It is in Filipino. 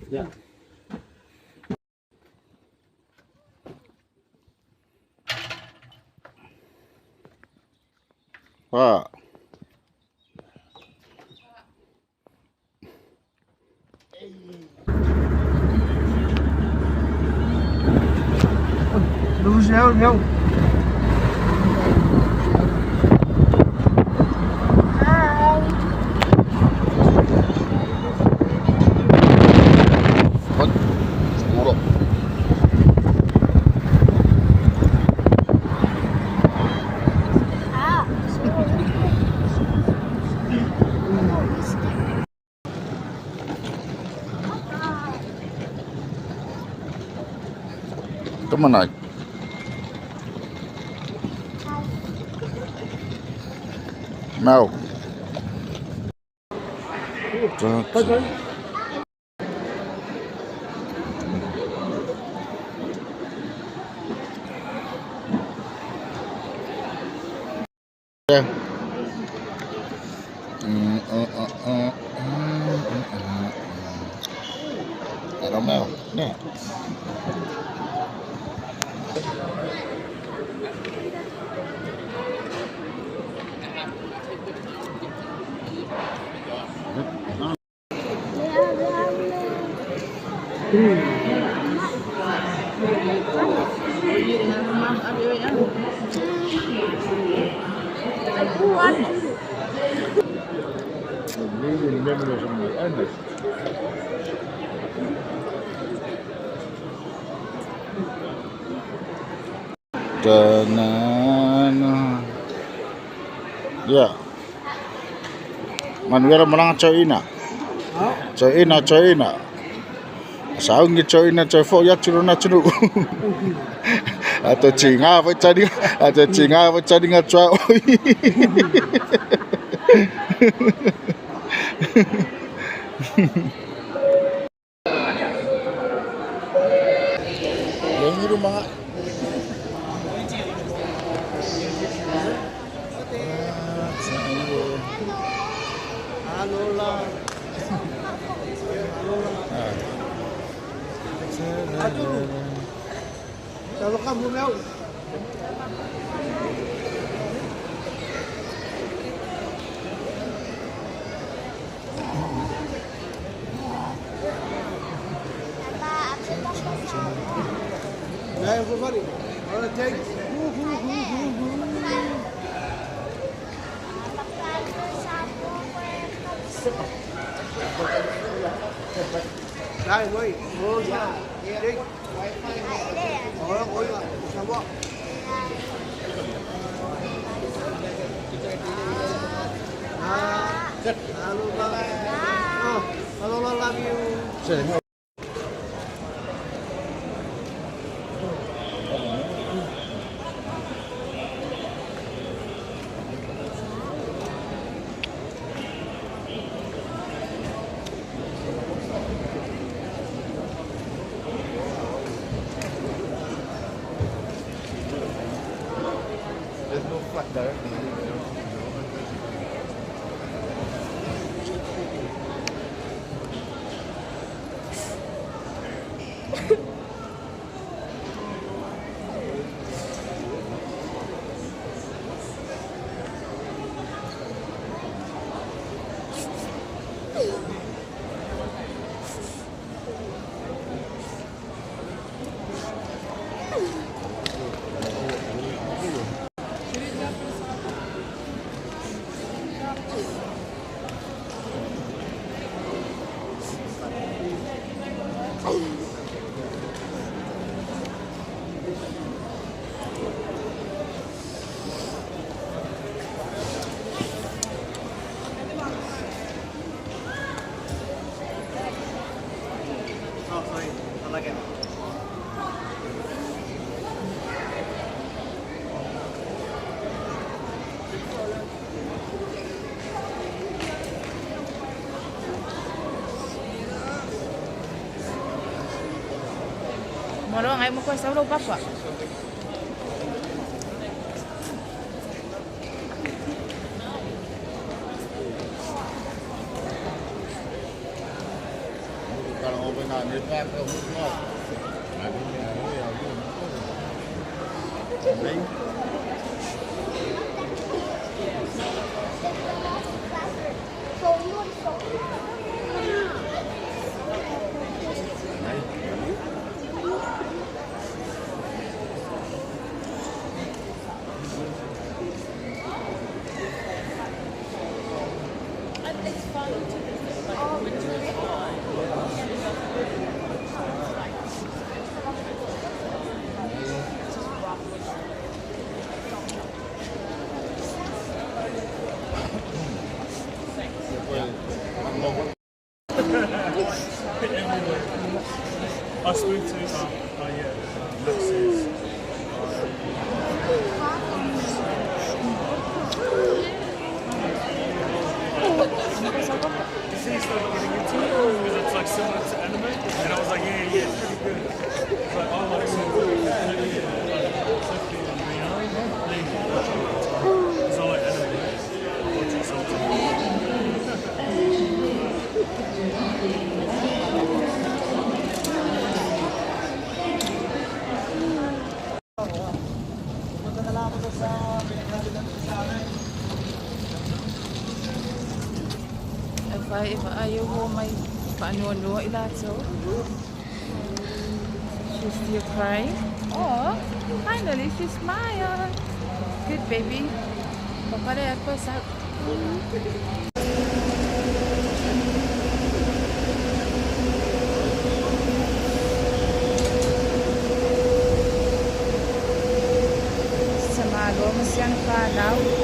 Ya. Pak. Luz não. Kemana? Mau. I don't know. Yeah. Ya. Manuel menang China. China. Sao ngi China chơi phô ya churu na churu. Atau Cina với China, atau Cina với China chơi. Yang ini mga Kalau kamu mau Hey everybody, wanna take Đây quay, vô ra, đi. Ôi là, sao bộ? Hello, love you. There's no flat directly. Oh, sorry. I like it. Moro ngay mo ko sa ulo papa. na nila ka mo. Lagi niya yun. Okay. I spoke to yeah, Lux's. You see, started getting into it because it's like similar to anime, and I was like, yeah, it's pretty good. It's like, I like so good. Because I like anime. Watching something. If ayaw mo may paano-ano ilaso. She's still crying. Oh, finally she smiled. Good baby. Papare ako sa Samago mo siyang kanaw.